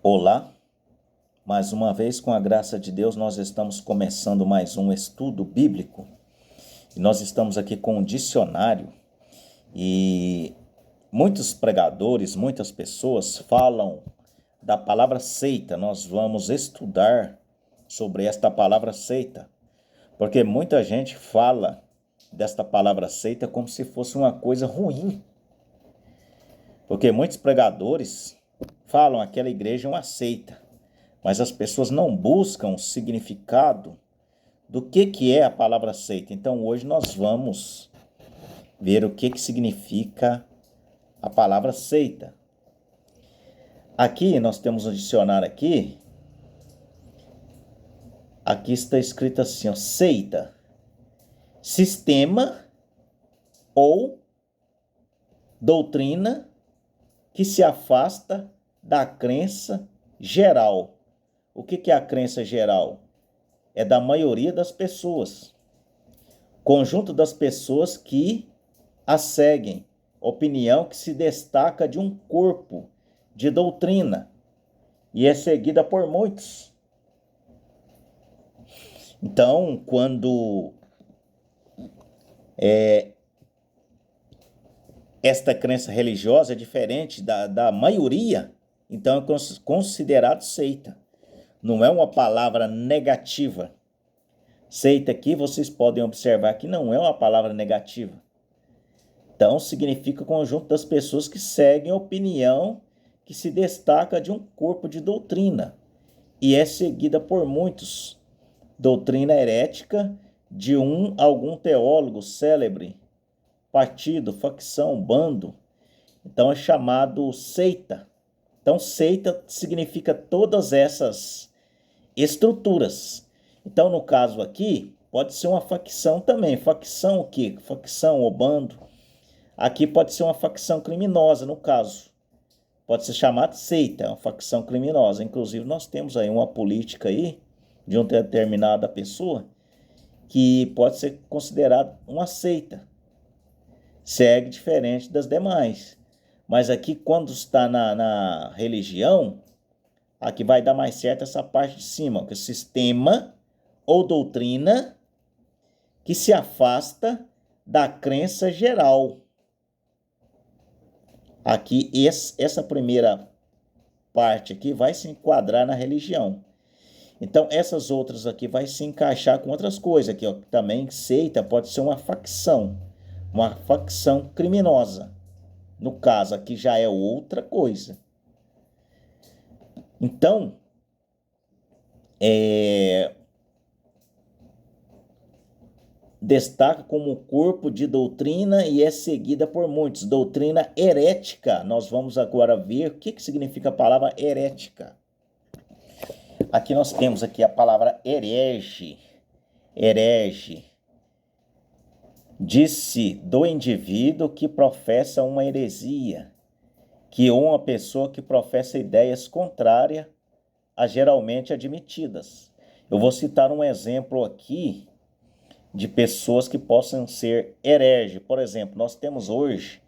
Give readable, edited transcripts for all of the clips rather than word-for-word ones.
Olá, mais uma vez, com a graça de Deus, nós estamos começando mais um estudo bíblico e nós estamos aqui com um dicionário e muitos pregadores, muitas pessoas falam da palavra seita. Nós vamos estudar sobre esta palavra seita, porque muita gente fala desta palavra seita como se fosse uma coisa ruim, porque muitos pregadores falam que aquela igreja é uma seita. Mas as pessoas não buscam o significado do que é a palavra seita. Então hoje nós vamos ver o que significa a palavra seita. Aqui nós temos um dicionário aqui. Aqui está escrito assim, ó, seita, sistema ou doutrina que se afasta da crença geral. O que é a crença geral? É da maioria das pessoas. Conjunto das pessoas que a seguem. Opinião que se destaca de um corpo de doutrina e é seguida por muitos. Então, quando esta crença religiosa é diferente da maioria, então é considerado seita. Não é uma palavra negativa. Seita aqui, vocês podem observar que não é uma palavra negativa. Então, significa conjunto das pessoas que seguem a opinião que se destaca de um corpo de doutrina e é seguida por muitos. Doutrina herética de algum teólogo célebre, partido, facção, bando. Então, é chamado seita. Então, seita significa todas essas estruturas. Então, no caso aqui, pode ser uma facção também. Facção o quê? Facção ou bando. Aqui pode ser uma facção criminosa, no caso. Pode ser chamada seita, uma facção criminosa. Inclusive, nós temos aí uma política aí de uma determinada pessoa que pode ser considerada uma seita. Segue diferente das demais. Mas aqui, quando está na religião, aqui vai dar mais certo essa parte de cima, que é o sistema ou doutrina que se afasta da crença geral. Aqui, essa primeira parte aqui vai se enquadrar na religião. Então, essas outras aqui vai se encaixar com outras coisas. Aqui, ó, também seita pode ser uma facção criminosa. No caso, aqui já é outra coisa. Então, destaca como corpo de doutrina e é seguida por muitos. Doutrina herética. Nós vamos agora ver o que significa a palavra herética. Aqui nós temos aqui a palavra herege. Herege. Disse do indivíduo que professa uma heresia, que ou uma pessoa que professa ideias contrárias a geralmente admitidas. Eu vou citar um exemplo aqui de pessoas que possam ser herege. Por exemplo, nós temos hoje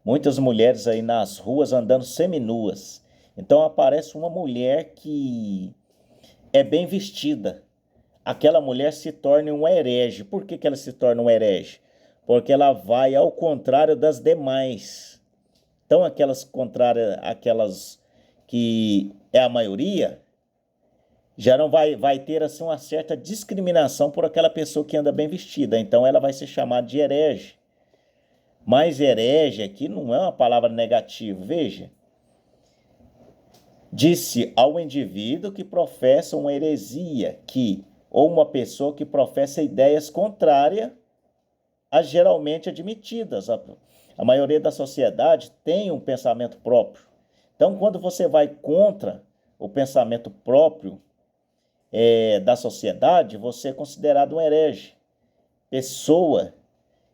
muitas mulheres aí nas ruas andando seminuas. Então aparece uma mulher que é bem vestida. Aquela mulher se torna um herege. Por que ela se torna um herege? Porque ela vai ao contrário das demais. Então aquelas contrárias, aquelas que é a maioria, já não vai ter assim uma certa discriminação por aquela pessoa que anda bem vestida. Então ela vai ser chamada de herege. Mas herege aqui não é uma palavra negativa, veja. Disse ao indivíduo que professa uma heresia, ou uma pessoa que professa ideias contrárias às geralmente admitidas. A maioria da sociedade tem um pensamento próprio. Então, quando você vai contra o pensamento próprio da sociedade, você é considerado um herege. Pessoa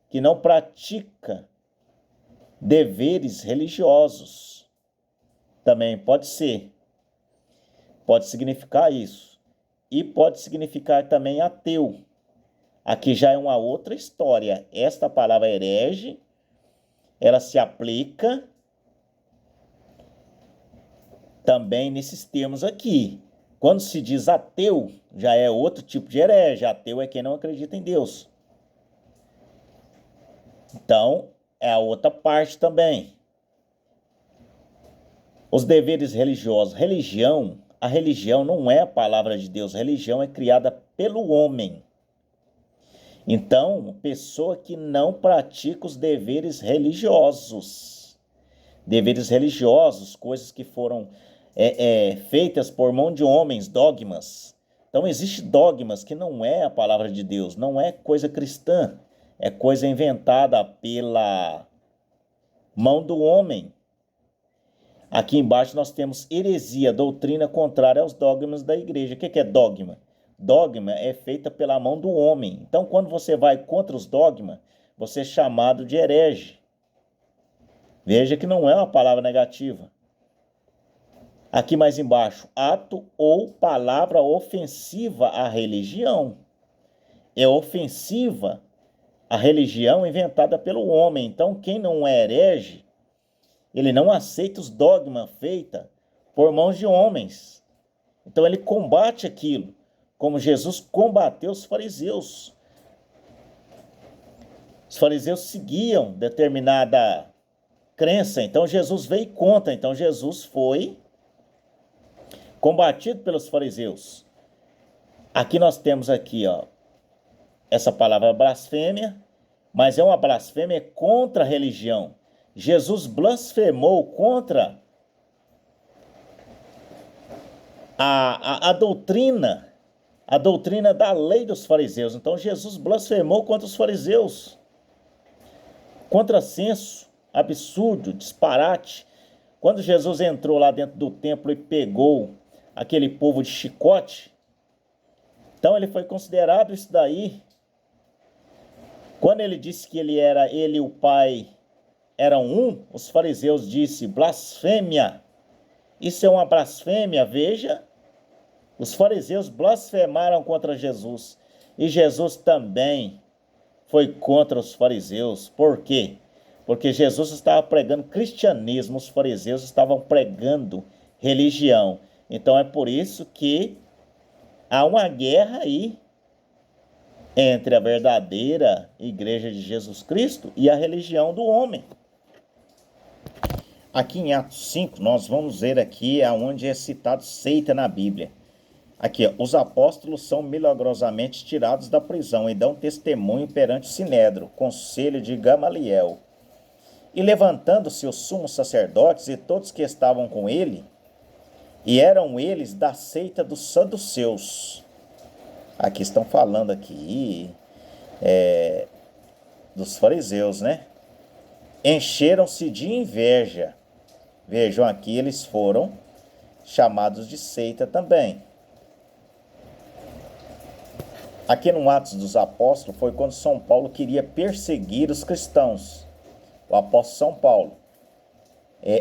que não pratica deveres religiosos. Também pode ser. Pode significar isso. E pode significar também ateu. Aqui já é uma outra história. Esta palavra herege, ela se aplica também nesses termos aqui. Quando se diz ateu, já é outro tipo de herege. Ateu é quem não acredita em Deus. Então, é a outra parte também. Os deveres religiosos. A religião não é a palavra de Deus. A religião é criada pelo homem. Então, pessoa que não pratica os deveres religiosos. Deveres religiosos, coisas que foram feitas por mão de homens, dogmas. Então, existe dogmas que não é a palavra de Deus, não é coisa cristã, é coisa inventada pela mão do homem. Aqui embaixo nós temos heresia, doutrina contrária aos dogmas da igreja. O que é dogma? Dogma é feita pela mão do homem. Então, quando você vai contra os dogmas, você é chamado de herege. Veja que não é uma palavra negativa. Aqui mais embaixo, ato ou palavra ofensiva à religião. É ofensiva à religião inventada pelo homem. Então, quem não é herege, ele não aceita os dogmas feitos por mãos de homens. Então, ele combate aquilo, como Jesus combateu os fariseus. Os fariseus seguiam determinada crença, então Jesus veio contra. Então, Jesus foi combatido pelos fariseus. Aqui nós temos aqui, essa palavra blasfêmia, mas é uma blasfêmia contra a religião. Jesus blasfemou contra a doutrina da lei dos fariseus. Então Jesus blasfemou contra os fariseus. Contrassenso, absurdo, disparate. Quando Jesus entrou lá dentro do templo e pegou aquele povo de chicote, então ele foi considerado isso daí. Quando ele disse que ele e o Pai eram um, os fariseus disseram blasfêmia. Isso é uma blasfêmia, veja. Os fariseus blasfemaram contra Jesus. E Jesus também foi contra os fariseus. Por quê? Porque Jesus estava pregando cristianismo, os fariseus estavam pregando religião. Então é por isso que há uma guerra aí entre a verdadeira igreja de Jesus Cristo e a religião do homem. Aqui em Atos 5, nós vamos ver aqui aonde é citado seita na Bíblia. Aqui, os apóstolos são milagrosamente tirados da prisão e dão testemunho perante o Sinédrio, conselho de Gamaliel. E levantando-se os sumos sacerdotes e todos que estavam com ele, e eram eles da seita dos saduceus. Aqui estão falando aqui dos fariseus, né? Encheram-se de inveja. Vejam aqui, eles foram chamados de seita também. Aqui no Atos dos Apóstolos foi quando São Paulo queria perseguir os cristãos. O apóstolo São Paulo.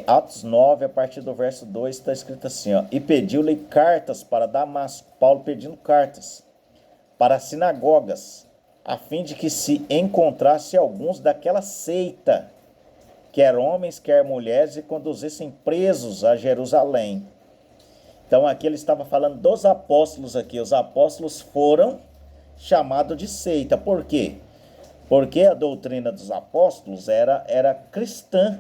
Atos 9, a partir do verso 2, está escrito assim, e pediu-lhe cartas para Damasco. Paulo pedindo cartas para as sinagogas, a fim de que se encontrasse alguns daquela seita, quer homens, quer mulheres, e conduzissem presos a Jerusalém. Então aqui ele estava falando dos apóstolos aqui. Os apóstolos foram chamados de seita. Por quê? Porque a doutrina dos apóstolos era cristã.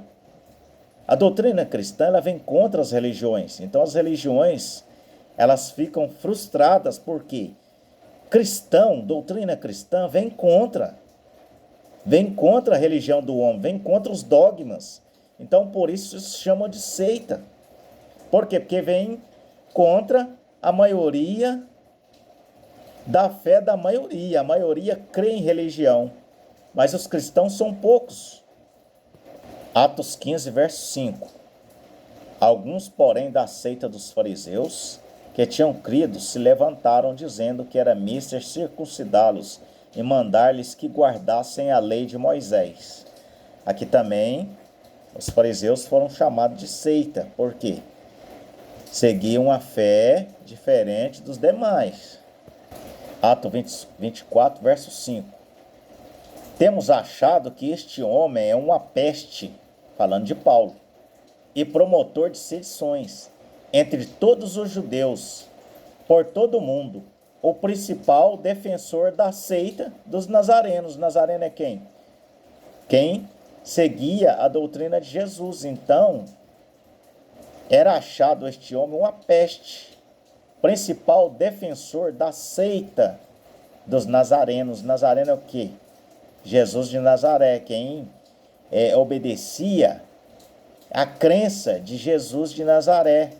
A doutrina cristã, ela vem contra as religiões. Então as religiões, elas ficam frustradas. Por quê? Doutrina cristã vem contra a religião do homem, vem contra os dogmas. Então por isso se chama de seita. Por quê? Porque vem contra a maioria da fé da maioria. A maioria crê em religião, mas os cristãos são poucos. Atos 15, verso 5. Alguns, porém, da seita dos fariseus, que tinham crido, se levantaram, dizendo que era mister circuncidá-los e mandar-lhes que guardassem a lei de Moisés. Aqui também, os fariseus foram chamados de seita. Por quê? Seguiam a fé diferente dos demais. Atos 24, verso 5. Temos achado que este homem é uma peste, falando de Paulo, e promotor de sedições, entre todos os judeus, por todo o mundo, o principal defensor da seita dos nazarenos. Nazareno é quem? Quem seguia a doutrina de Jesus. Então, era achado este homem uma peste, principal defensor da seita dos nazarenos. Nazareno é o quê? Jesus de Nazaré, quem obedecia à crença de Jesus de Nazaré,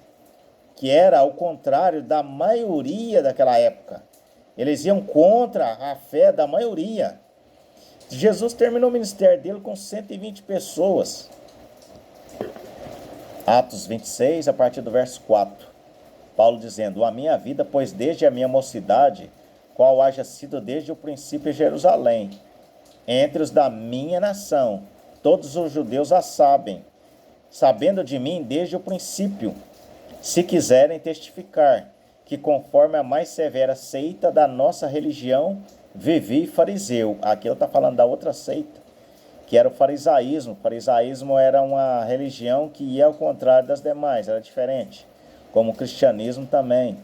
que era ao contrário da maioria daquela época. Eles iam contra a fé da maioria. Jesus terminou o ministério dele com 120 pessoas. Atos 26, a partir do verso 4. Paulo dizendo: a minha vida, pois desde a minha mocidade, qual haja sido desde o princípio em Jerusalém, entre os da minha nação, todos os judeus a sabem, sabendo de mim desde o princípio, se quiserem testificar, que conforme a mais severa seita da nossa religião, vivi fariseu. Aqui eu estou falando da outra seita, que era o farisaísmo. O farisaísmo era uma religião que ia ao contrário das demais, era diferente, como o cristianismo também.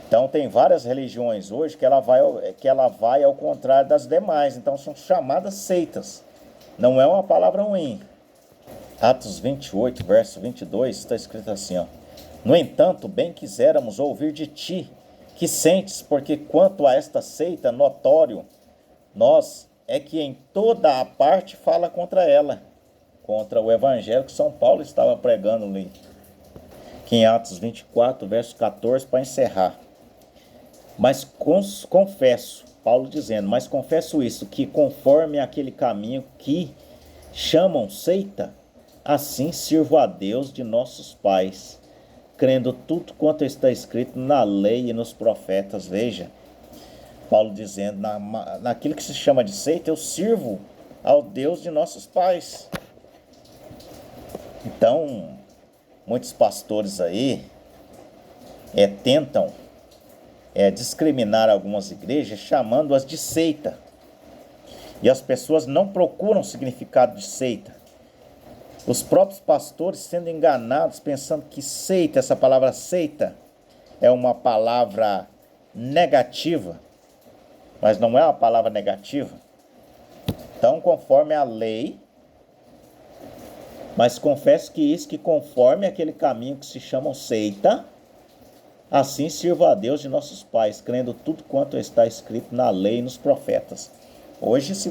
Então tem várias religiões hoje que ela vai ao contrário das demais, então são chamadas seitas. Não é uma palavra ruim. Atos 28, verso 22, está escrito assim, ó: no entanto, bem quiséramos ouvir de ti, que sentes, porque quanto a esta seita, notório, nós é que em toda a parte fala contra ela, contra o evangelho que São Paulo estava pregando ali, que em Atos 24, verso 14, para encerrar. Mas confesso, Paulo dizendo, mas confesso isso, que conforme aquele caminho que chamam seita, assim sirvo a Deus de nossos pais, crendo tudo quanto está escrito na lei e nos profetas. Veja, Paulo dizendo, naquilo que se chama de seita, eu sirvo ao Deus de nossos pais. Então, muitos pastores aí tentam discriminar algumas igrejas, chamando-as de seita. E as pessoas não procuram o significado de seita. Os próprios pastores sendo enganados, pensando que seita, essa palavra seita, é uma palavra negativa, mas não é uma palavra negativa. Então, conforme a lei, mas confesso que conforme aquele caminho que se chama seita, assim sirvo a Deus de nossos pais, crendo tudo quanto está escrito na lei e nos profetas. Hoje, se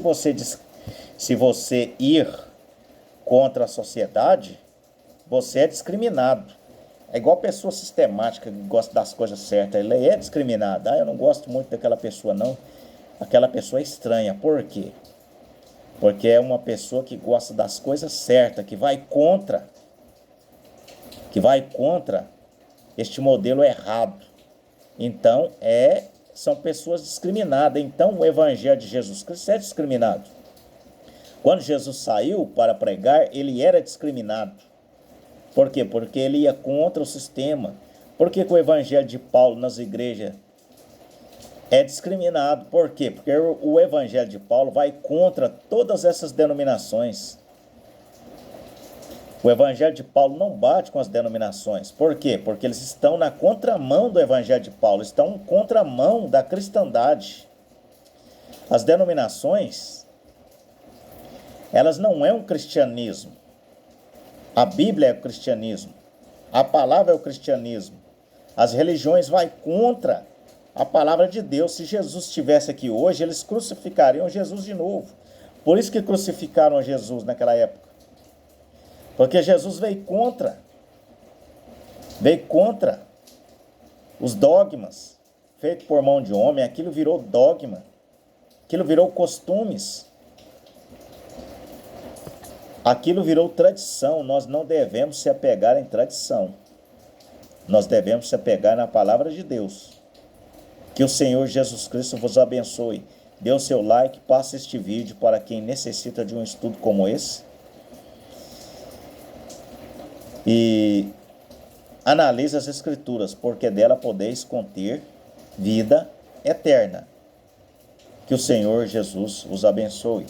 você ir contra a sociedade, você é discriminado. É igual pessoa sistemática que gosta das coisas certas, ele é discriminado. Eu não gosto muito daquela pessoa não. Aquela pessoa é estranha. Por quê? Porque é uma pessoa que gosta das coisas certas, que vai contra este modelo errado. Então, são pessoas discriminadas. Então, o evangelho de Jesus Cristo é discriminado. Quando Jesus saiu para pregar, ele era discriminado. Por quê? Porque ele ia contra o sistema. Por que o evangelho de Paulo nas igrejas é discriminado? Por quê? Porque o evangelho de Paulo vai contra todas essas denominações. O evangelho de Paulo não bate com as denominações. Por quê? Porque eles estão na contramão do evangelho de Paulo, estão na contramão da cristandade. As denominações, elas não é um cristianismo. A Bíblia é o cristianismo. A palavra é o cristianismo. As religiões vão contra a palavra de Deus. Se Jesus estivesse aqui hoje, eles crucificariam Jesus de novo. Por isso que crucificaram Jesus naquela época. Porque Jesus veio contra os dogmas feitos por mão de homem. Aquilo virou dogma, aquilo virou costumes, aquilo virou tradição. Nós não devemos se apegar em tradição, nós devemos se apegar na palavra de Deus. Que o Senhor Jesus Cristo vos abençoe. Dê o seu like, passe este vídeo para quem necessita de um estudo como esse. E analise as Escrituras, porque dela podeis conter vida eterna. Que o Senhor Jesus os abençoe.